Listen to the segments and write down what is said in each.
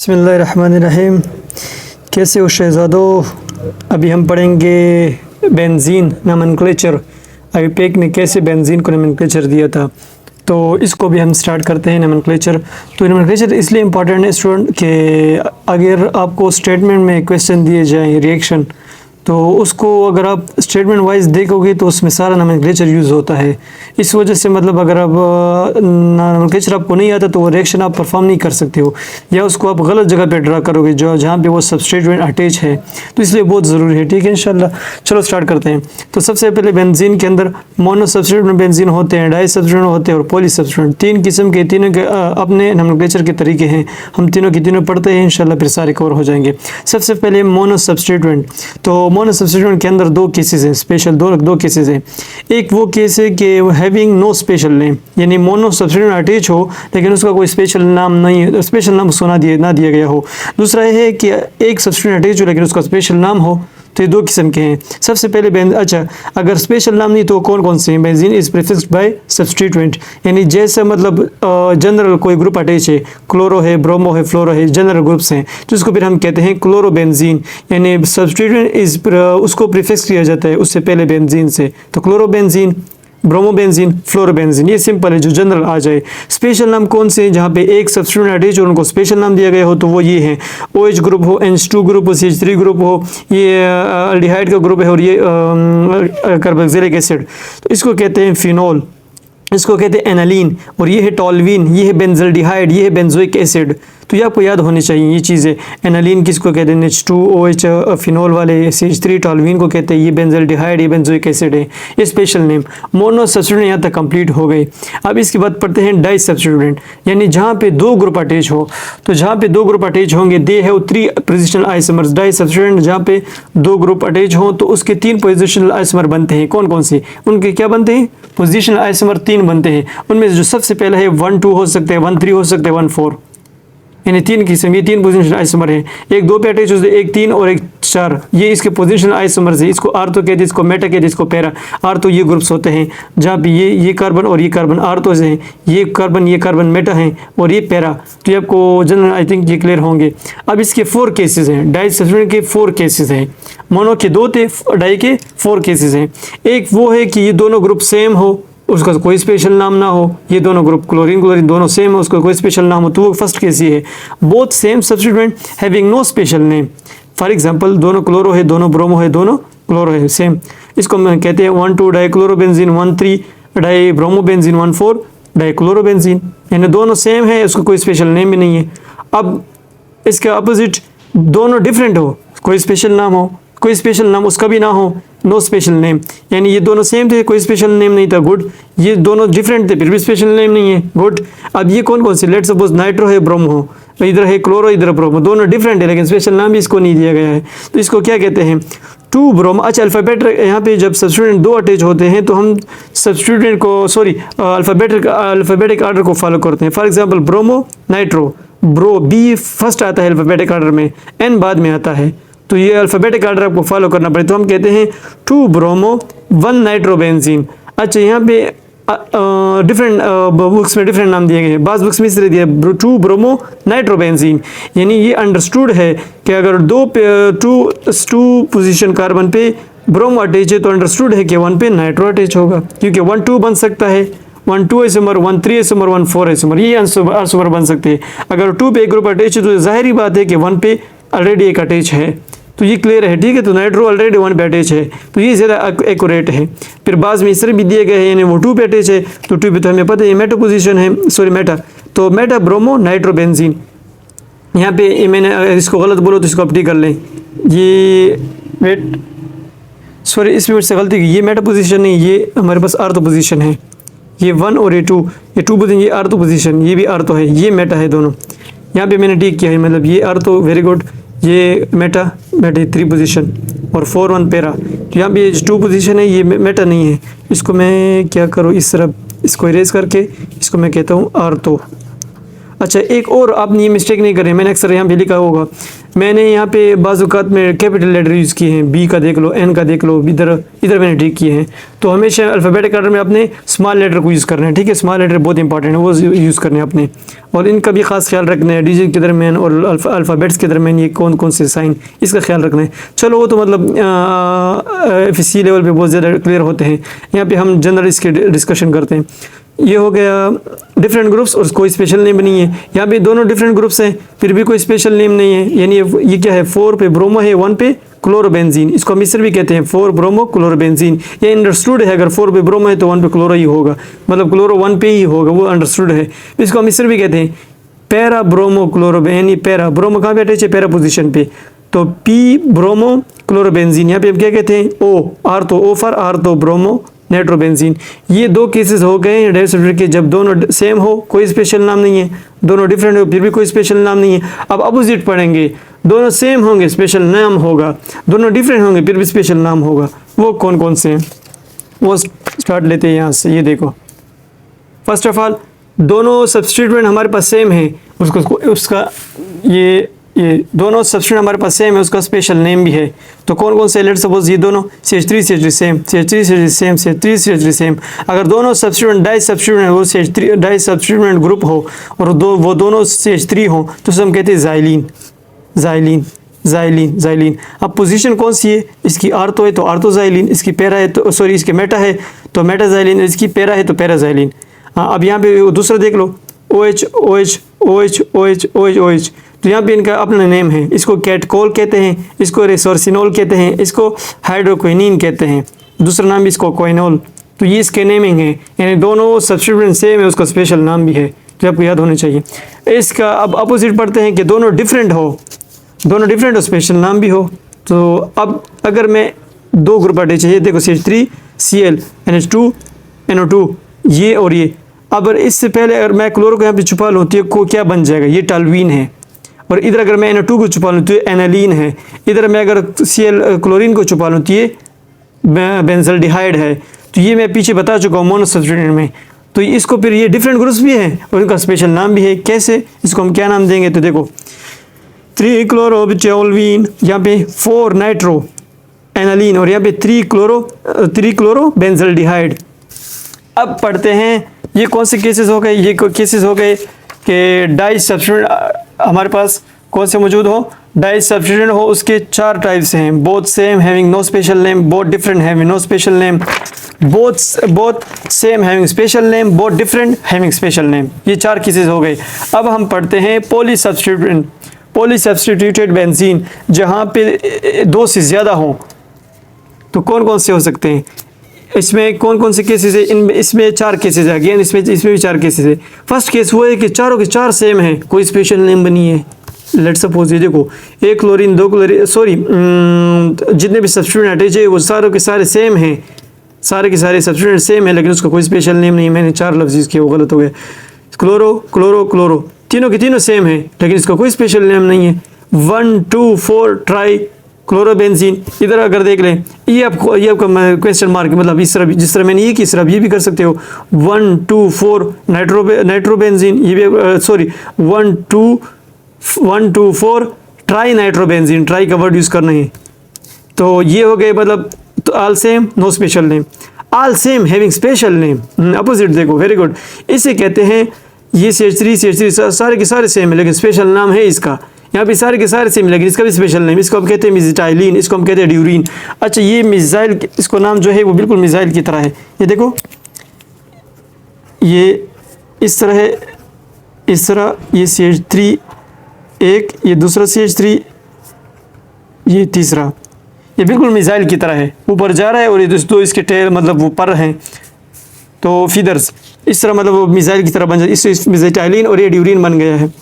बिस्मिल्लाहिर्रहमानिर्रहीम। कैसे हो शहज़ादों? अभी हम पढ़ेंगे बेंजीन नोमेनक्लेचर। आईयूपैक ने कैसे बेंजीन को नोमेनक्लेचर दिया था, तो इसको भी हम स्टार्ट करते हैं नोमेनक्लेचर। तो नोमेनक्लेचर इसलिए इम्पॉर्टेंट है स्टूडेंट कि अगर आपको स्टेटमेंट में क्वेश्चन दिए जाएँ रिएक्शन, तो उसको अगर आप स्टेटमेंट वाइज देखोगे तो उसमें सारा नोमेनक्लेचर यूज़ होता है। इस वजह से मतलब अगर आप नोमेनक्लेचर आपको नहीं आता तो वो रिएक्शन आप परफॉर्म नहीं कर सकते हो, या उसको आप गलत जगह पे ड्रा करोगे जो जहाँ पे वो सबस्टिट्यूएंट अटैच है। तो इसलिए बहुत ज़रूरी है। ठीक है, इंशाल्लाह चलो स्टार्ट करते हैं। तो सबसे पहले बेंजीन के अंदर मोनो सबस्टिट्यूएंट बेंजीन होते हैं, डाई सबस्टिट्यूएंट होते हैं और पॉली सबस्टिट्यूएंट। तीन किस्म के, तीनों के अपने नोमेनक्लेचर के तरीके हैं। हम तीनों की तीनों पढ़ते हैं, इंशाल्लाह फिर सारे कवर हो जाएंगे। सबसे पहले मोनो सबस्टिट्यूएंट। तो मोनो सबस्टिट्यूएंट के अंदर दो केसेस हैं, स्पेशल दो केसेस हैं। एक वो केस है कि हैविंग नो स्पेशल नेम, यानी मोनो सबस्टिट्यूएंट अटैच हो लेकिन उसका कोई स्पेशल नाम नहीं, स्पेशल नाम उसको ना दिया गया हो। दूसरा है कि एक सबस्टिट्यूएंट अटैच हो लेकिन उसका स्पेशल नाम हो। तो ये दो किस्म के हैं। सबसे पहले अच्छा, अगर स्पेशल नाम नहीं तो कौन कौन से हैं? Benzene is prefixed by substituent, यानी जैसे मतलब जनरल कोई ग्रुप अटैच है, क्लोरो है, ब्रोमो है, फ्लोरो है, जनरल ग्रुप्स हैं, तो इसको फिर हम कहते हैं क्लोरोबेंजीन। यानी सब्सटीट्यूएंट इज उसको प्रीफिक्स किया जाता है उससे पहले बेंजीन से। तो क्लोरोबेंजीन, ब्रोमोबेंजीन, फ्लोरोबेंजीन, ये सिंपल है जो जनरल आ जाए। स्पेशल नाम कौन से हैं? जहाँ पे एक सबस्टिट्यूएंट अटैच और उनको स्पेशल नाम दिया गया हो, तो वो ये हैं। OH ग्रुप हो, NH2 ग्रुप हो, CH3 ग्रुप हो, ये अल्डिहाइड का ग्रुप है, और ये कार्बोक्सिलिक एसिड, तो इसको कहते हैं फिनोल, इसको कहते हैं एनालीन, और ये है टॉल्वीन, ये है बेंजल्डिहाइड, ये है बेंजोइक एसिड। तो ये आपको याद होनी चाहिए ये चीज़ें। एनालीन किसको कहते हैं? H2OH फिनोल वाले। CH3 टॉल्वीन को कहते हैं, ये बेंजल्डिहाइड, ये बेंजोइक एसिड है। ये स्पेशल नेम। मोनो सबस्टिट्यूएंट यहाँ तक कंप्लीट हो गए। अब इसके बाद पढ़ते हैं डाई सबस्टिट्यूएंट, यानी जहाँ पे दो ग्रुप अटैच हो। तो जहाँ पे दो ग्रुप अटैच होंगे, they have 3 positional isomers. Di substituent जहाँ पे दो ग्रुप अटैच हों तो उसके 3 पोजिशनल आइसोमर बनते हैं। कौन कौन से? उनके क्या बनते हैं? पोजिशनल आइसोमर 3 बनते हैं। उनमें से जो सबसे पहला है 1,2 हो सकते हैं, 1,3 हो सकते हैं, 1,4, यानी 3 किस्म, ये 3 पोजिशनल आइसोमर हैं। एक 2 पे अटैच होते हैं, एक 3 और एक 4। ये इसके पोजिशनल आइसोमर्स है। इसको आर्थो कहते हैं, इसको मेटा कहते हैं, इसको पैरा। आर्थो ये ग्रुप्स होते हैं जहाँ पे ये कार्बन और ये कार्बन आर्थो से हैं, ये कार्बन मेटा हैं, और ये पैरा। तो ये आपको जनरल आई थिंक ये क्लियर होंगे। अब इसके 4 केसेस हैं। डाई सबस्टिट्यूएंट के 4 केसेस हैं। मोनो के 2 थे, डाई के 4 केसेस हैं। एक वो है कि ये दोनों ग्रुप सेम हो, उसका कोई स्पेशल नाम ना हो। ये दोनों ग्रुप क्लोरीन दोनों सेम हो, उसका कोई स्पेशल नाम हो, तो वो फर्स्ट केस ही है। Both same substituent having no special name. For example, दोनों क्लोरो है, दोनों ब्रोमो है, दोनों क्लोरो है, सेम। इसको हम कहते हैं 1,2 डाइक्लोरोबेंजीन, 1,3 डाई ब्रोमोबेंजीन, 1,4 डाइक्लोरोबेंजीन, यानी दोनों सेम है, उसका कोई स्पेशल नेम भी नहीं है। अब इसका अपोजिट, दोनों डिफरेंट हो, कोई स्पेशल नाम हो, कोई स्पेशल नाम उसका भी ना हो, नो स्पेशल नेम, यानी ये दोनों सेम थे, कोई स्पेशल नेम नहीं था, गुड। ये दोनों डिफरेंट थे, फिर भी स्पेशल नेम नहीं है, गुड। अब ये कौन कौन से? लेट सपोज नाइट्रो है, ब्रोमो हो, इधर है क्लोरो, इधर ब्रोमो, दोनों डिफरेंट है लेकिन स्पेशल नाम भी इसको नहीं दिया गया है, तो इसको क्या कहते हैं? 2 ब्रोमो। अच्छा, अल्फ़ाबेटिक, यहाँ पे जब सबस्टिट्यूएंट 2 अटैच होते हैं तो हम सबस्टिट्यूएंट को अल्फ़ाबेटिक आर्डर को फॉलो करते हैं। For example, bromo, nitro, bro, B first आता है अल्फ़ाबेटिक आर्डर में, एन बाद में आता है, तो ये अल्फ़ाबेटिक आर्डर आपको फॉलो करना पड़े। तो हम कहते हैं 2 ब्रोमो 1 नाइट्रोबेंजीन। अच्छा, यहाँ पे डिफरेंट बुक्स में डिफरेंट नाम दिए गए हैं। बाज़ बुक्स में इस तरह दिया 2 ब्रोमो नाइट्रोबेंजीन, यानी ये अंडरस्टूड है कि अगर 2 पोजीशन कार्बन पे ब्रोमो अटैच है तो अंडरस्टूड है कि 1 पे नाइट्रो अटैच होगा, क्योंकि 1,2 बन सकता है, 1,2 आइसोमर, 1,3 आइसोमर, 1,4 आइसोमर, ये आइसोमर बन सकते हैं। अगर 2 पे एक ग्रुप अटैच है तो जाहिर बात है कि 1 पे ऑलरेडी एक अटैच है, तो ये क्लियर है। ठीक है, तो नाइट्रो ऑलरेडी 1 पे अटैच है, तो ये ज़्यादा एक्यूरेट है। फिर बाद में इस तरह भी दिए गए हैं, यानी वो 2 पे अटैच है, तो 2 पे तो हमें पता है ये मेटा पोजीशन है, सॉरी मेटा, तो मेटा ब्रोमो नाइट्रोबेंजीन। यहाँ पे मैंने इसको गलत बोलो तो इसको अपनी कर लें, ये वेट, सॉरी इसमें मुझसे गलती की, ये मेटा पोजीशन नहीं, ये हमारे पास आर्थो पोजीशन है। ये 1 और ये 2 पोजीशन, ये आर्थो पोजीशन, ये भी आर्थो है, ये मेटा है दोनों। यहाँ पे मैंने ठीक किया है, मतलब ये आर्थो, वेरी गुड, ये मेटा 3 पोजीशन और 4 1 पैरा। तो यहाँ पे 2 पोजीशन है, ये मेटा नहीं है। इसको मैं क्या करूँ, इस तरफ इसको इरेज करके इसको मैं कहता हूँ आर्थो। अच्छा, एक और आपने ये मिस्टेक नहीं करें, मैंने अक्सर यहाँ पे लिखा होगा, मैंने यहाँ पे बाज़-औक़ात में कैपिटल लेटर यूज़ किए हैं, बी का देख लो, एन का देख लो, इधर इधर मैंने ठीक किए हैं। तो हमेशा अल्फ़ाबेटिक ऑर्डर में अपने स्मॉल लेटर को यूज़ करना है, ठीक है, स्मॉल लेटर बहुत इंपॉर्टेंट है, वो यूज़ करने हैं अपने, और इनका भी खास ख्याल रखना है, डिजिट के दरमियान और अल्फ़ाबेट्स के दरमियान ये कौन कौन से साइन, इसका ख्याल रखना है। चलो वो तो मतलब एफएससी लेवल पे बहुत ज़्यादा क्लियर होते हैं, यहाँ पे हम जनरल इसके डिस्कशन करते हैं। ये हो गया डिफरेंट ग्रुप्स और कोई स्पेशल नेम नहीं है, यहाँ पे दोनों डिफरेंट ग्रुप्स हैं फिर भी कोई स्पेशल नेम नहीं है, यानी ये क्या है, 4 पे ब्रोमो है, 1 पे क्लोरोबेंजीन, इसको हम मिक्सर भी कहते हैं, 4 ब्रोमो क्लोरोबेंजीन। ये अंडरस्टूड है, अगर 4 पे ब्रोमो है तो 1 पे क्लोरो ही होगा, मतलब क्लोरो 1 पे ही होगा, वो अंडरस्टूड है। इसको हम मिक्सर भी कहते हैं पैरा ब्रोमो क्लोरोबेन, यानी पैरा ब्रोमो कहाँ पे अटैच है, पैरा पोजिशन पे, तो पी ब्रोमो क्लोरोबेंजीन। यहाँ पे हम क्या कहते हैं, O ortho, O for ortho bromo nitrobenzene. ये दो केसेस हो गए हैं डाई सब्स्टिट्यूट के, जब दोनों सेम हो कोई स्पेशल नाम नहीं है, दोनों डिफरेंट हो फिर भी कोई स्पेशल नाम नहीं है। अब अपोजिट पढ़ेंगे, दोनों सेम होंगे स्पेशल नाम होगा, दोनों डिफरेंट होंगे फिर भी स्पेशल नाम होगा। वो कौन कौन से हैं, वो स्टार्ट लेते हैं यहाँ से। ये देखो, फर्स्ट ऑफ ऑल दोनों सब्स्टिट्यूएंट हमारे पास सेम है, उसका ये दोनों सब्स्टिट्यूएंट हमारे पास सेम है, उसका स्पेशल नेम भी है। तो कौन कौन से, लेट्स सपोज ये दोनों CH3 CH3 same, CH3 CH3 same, CH3 CH3 same. अगर दोनों सब्स्टिट्यूएंट डाई सब्स्टिट्यूएंट वो CH3 डाई सब्स्टिट्यूएंट ग्रुप हो और वो दोनों CH3 हो तो उसे हम कहते हैं ज़ाइलीन, ज़ाइलीन, ज़ाइलीन, ज़ाइलीन। अब पोजीशन कौन सी है, इसकी आर्थो है तो आर्थोज़ाइलीन, इसकी पैरा है तो सॉरी इसके मेटा है तो मेटाज़ाइलीन, इसकी पैरा है तो पैराज़ाइलीन। हाँ, अब यहाँ पे दूसरा देख लो, OH OH OH OH OH OH, तो यहाँ पे इनका अपना नेम है, इसको कैटकोल कहते हैं, इसको रेसोर्सिनोल कहते हैं, इसको हाइड्रोक्विनीन कहते हैं, दूसरा नाम भी इसको क्विनोल। तो ये इसके नेमिंग है, यानी दोनों सब्स्टिट्यूएंट सेम है, उसका स्पेशल नाम भी है, तो आपको याद होने चाहिए। इसका अब अपोजिट पढ़ते हैं कि दोनों डिफरेंट हो, स्पेशल नाम भी हो। तो अब अगर मैं दो ग्रुप अटैच चाहिए, देखो CH3 Cl NH2 NO2, ये और ये, अब इससे पहले अगर मैं क्लोरो को यहाँ पे छुपा लूँ तो ये को क्या बन जाएगा, ये टॉल्वीन है, और इधर अगर मैं NO2 को छुपा लूँ तो ये एनालीन है, इधर मैं अगर Cl क्लोरीन को छुपा लूँ तो ये बेंजल्डिहाइड है। तो ये मैं पीछे बता चुका हूँ मोनो सब्स्टिट्यूएंट में। तो इसको फिर ये डिफरेंट ग्रुप्स भी हैं और इनका स्पेशल नाम भी है। कैसे, इसको हम क्या नाम देंगे, तो देखो 3 क्लोरोबिटोल्वीन, यहाँ पे 4 नाइट्रो एनालीन, और यहाँ पे 3 क्लोरो बेंजल्डिहाइड। अब पढ़ते हैं ये कौन से केसेस हो गए, ये केसेस हो गए कि डाई सब्स्टिट्यूएंट हमारे पास कौन से मौजूद हो, डाई सब्स्टिट्यूएंट हो, उसके 4 टाइप्स हैं, both same having no special name, both different having no special name, both same having special name, both different having special name. ये 4 केसेस हो गए। अब हम पढ़ते हैं पॉलीसब्स्टिट्यूटेड बेंजीन, जहाँ पे 2 से ज़्यादा हों, तो कौन कौन से हो सकते हैं, इसमें कौन कौन से केसेस है, इसमें 4 केसेस है, अगेन इसमें भी 4 केसेस है। फर्स्ट केस वो है कि चारों के 4 सेम हैं, कोई स्पेशल नेम बनी है। लेट्स सपोज ये देखो, 1 क्लोरीन 2 क्लोरीन सॉरी जितने भी सब्स्टिट्यूएंट अटैच है वो सारों के सारे सेम हैं, सारे के सारे सब्स्टिट्यूएंट सेम है, लेकिन उसका कोई स्पेशल नेम नहीं। मैंने 4 लफ्ज़ यूज़ किए, वो गलत हो गया। क्लोरो क्लोरो क्लोरो, तीनों के तीनों सेम है लेकिन इसका कोई स्पेशल नेम नहीं है। 1 2 4 ट्राई क्लोरोबेंजीन, इधर अगर देख लें, ये आपका क्वेश्चन मार्क, मतलब इस तरह भी, जिस तरह मैंने ये की इस तरह ये भी कर सकते हो। 1 2 4 नाइट्रोबेंजीन, ये भी सॉरी 1 2 4 ट्राई नाइट्रोबेंजीन, ट्राई का वर्ड यूज़ करना है। तो ये हो गए, मतलब तो all same no special name, all same having special name. Opposite देखो, वेरी गुड, इसे कहते हैं, ये CH3 सारे के सारे सेम है लेकिन स्पेशल नाम है इसका। यहाँ पे सारे के सारे सेम लेकिन इसका भी स्पेशल नेम, इसको हम कहते हैं मिज़ाइलिन, इसको हम कहते हैं ड्यूरिन। अच्छा, ये मिज़ाइल, इसको नाम जो है वो बिल्कुल मिज़ाइल की तरह है। ये देखो, ये इस तरह है, इस तरह, ये CH3 एक, ये दूसरा CH3, ये तीसरा, ये बिल्कुल मिज़ाइल की तरह है, ऊपर जा रहा है, और ये दो इसके टेल मतलब वो पर हैं, तो फीदर्स, इस तरह मतलब वो मिज़ाइल की तरह बन जाए, इससे मिज़ाइलिन और ये ड्यूरिन बन गया है।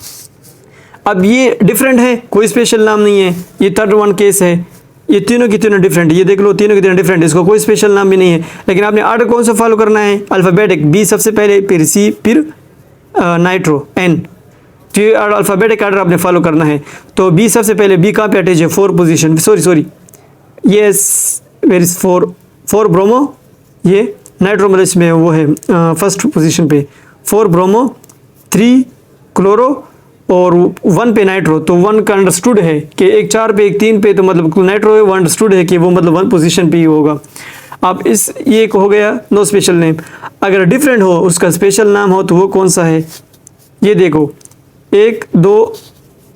अब ये डिफरेंट है, कोई स्पेशल नाम नहीं है। ये 3rd केस है, ये तीनों की तीनों डिफरेंट है, ये देख लो तीनों की तीनों डिफरेंट है, इसको कोई स्पेशल नाम भी नहीं है। लेकिन आपने ऑर्डर कौन सा फॉलो करना है, अल्फ़ाबेटिक, बी सबसे पहले, फिर सी, फिर नाइट्रो एन, तो ये अल्फ़ाबेटिक ऑर्डर आपने फॉलो करना है। तो बी सबसे पहले, बी कहाँ पे अटैच है, 4 position, sorry yes, where is 4 bromo, ये नाइट्रो मतलब इसमें वो है फर्स्ट पोजीशन पे, 4 ब्रोमो 3 क्लोरो और 1 पे नाइट्रो, तो 1 का अंडरस्टूड है कि एक 4 पे एक 3 पे, तो मतलब नाइट्रो है, वो अंडरस्टूड है कि वो मतलब 1 पोजीशन पे ही होगा। अब इस ये एक हो गया नो स्पेशल नेम। अगर डिफरेंट हो, उसका स्पेशल नाम हो, तो वो कौन सा है? ये देखो 1 2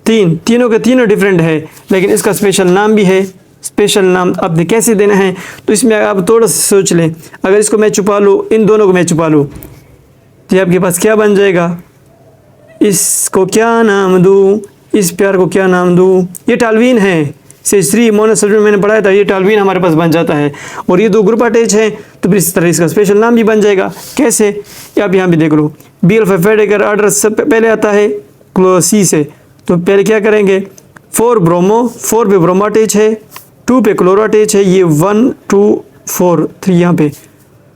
3, तीनों के तीनों डिफरेंट है, लेकिन इसका स्पेशल नाम भी है। स्पेशल नाम आपने कैसे देना है, तो इसमें आप थोड़ा सा सोच लें। अगर इसको मैं छुपा लूँ, इन दोनों को मैं छुपा लूँ, तो आपके पास क्या बन जाएगा? इसको क्या नाम दूँ? इस प्यार को क्या नाम दूँ? ये टालवीन है। C3 मोनोसल्फेट मैंने पढ़ाया था, ये टालवीन हमारे पास बन जाता है। और ये 2 ग्रुप अटैच हैं, तो फिर इस तरह इसका स्पेशल नाम भी बन जाएगा। कैसे? आप यहाँ भी देख लो, B अल्फा अगर ऑर्डर सब पहले आता है C से, तो पहले क्या करेंगे? 4 ब्रोमो, 4 पे ब्रोमो अटैच है, 2 पे क्लोरो अटैच है, ये 1 2 4 3 यहाँ पे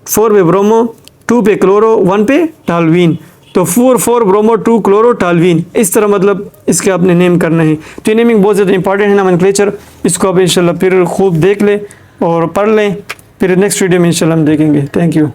4 पे ब्रोमो, 2 पे क्लोरो, 1 पे टालवीन, तो 4 ब्रोमो 2 क्लोरो टालवीन, इस तरह मतलब इसके आपने नेम करना है। तो ये नेमिंग बहुत ज़्यादा इंपॉर्टेंट है नोमेनक्लेचर। इसको आप इंशाल्लाह फिर खूब देख लें और पढ़ लें, फिर नेक्स्ट वीडियो में इंशाल्लाह हम देखेंगे। Thank you.